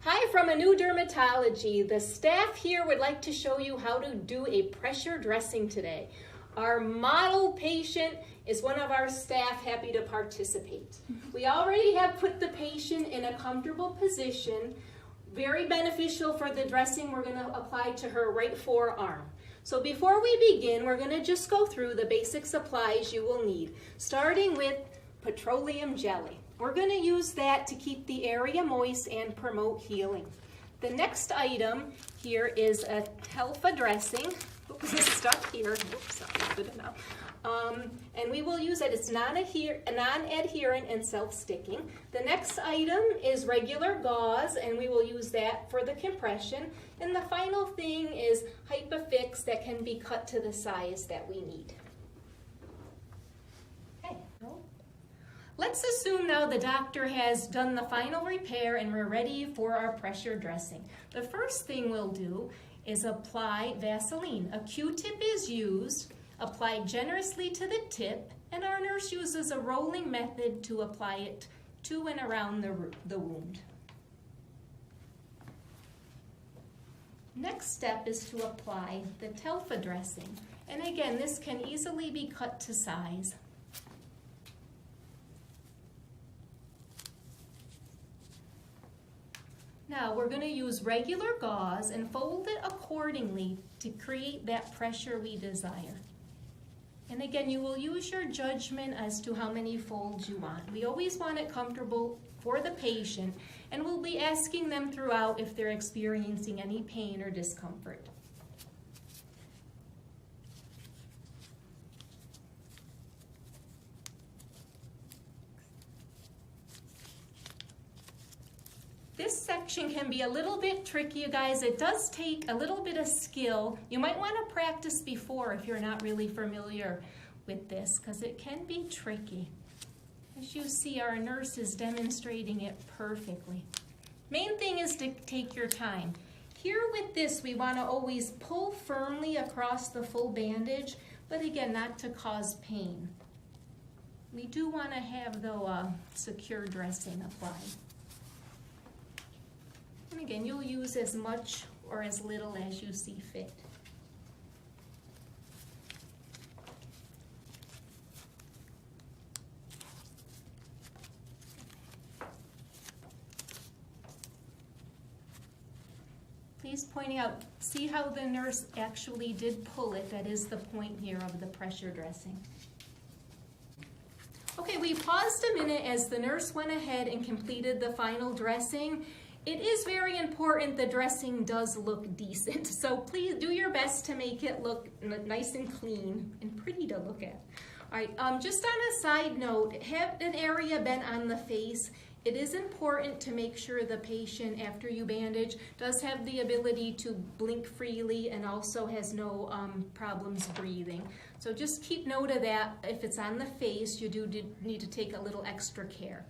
Hi from Anew Dermatology. The staff here would like to show you how to do a pressure dressing today. Our model patient is one of our staff happy to participate. We already have put the patient in a comfortable position, very beneficial for the dressing we're going to apply to her right forearm. So before we begin, we're going to just go through the basic supplies you will need, starting with petroleum jelly. We're going to use that to keep the area moist and promote healing. The next item here is a telfa dressing. Oops, it's stuck here. Oops, I'll put it now. And we will use it. It's non-adherent and self-sticking. The next item is regular gauze, and we will use that for the compression. And the final thing is Hypafix that can be cut to the size that we need. Let's assume now the doctor has done the final repair and we're ready for our pressure dressing. The first thing we'll do is apply Vaseline. A Q-tip is used, applied generously to the tip, and our nurse uses a rolling method to apply it to and around the wound. Next step is to apply the telfa dressing. And again, this can easily be cut to size. Now we're going to use regular gauze and fold it accordingly to create that pressure we desire. And again, you will use your judgment as to how many folds you want. We always want it comfortable for the patient, and we'll be asking them throughout if they're experiencing any pain or discomfort. This section can be a little bit tricky, you guys. It does take a little bit of skill. You might want to practice before if you're not really familiar with this, because it can be tricky. As you see, our nurse is demonstrating it perfectly. Main thing is to take your time. Here with this, we want to always pull firmly across the full bandage, but again, not to cause pain. We do want to have, though, secure dressing applied. And again, you'll use as much or as little as you see fit. Please point out, see how the nurse actually did pull it. That is the point here of the pressure dressing. Okay, we paused a minute as the nurse went ahead and completed the final dressing. It is very important the dressing does look decent, so please do your best to make it look nice and clean and pretty to look at. All right, just on a side note, have an area bent on the face. It is important to make sure the patient, after you bandage, does have the ability to blink freely and also has no problems breathing. So just keep note of that. If it's on the face, you do need to take a little extra care.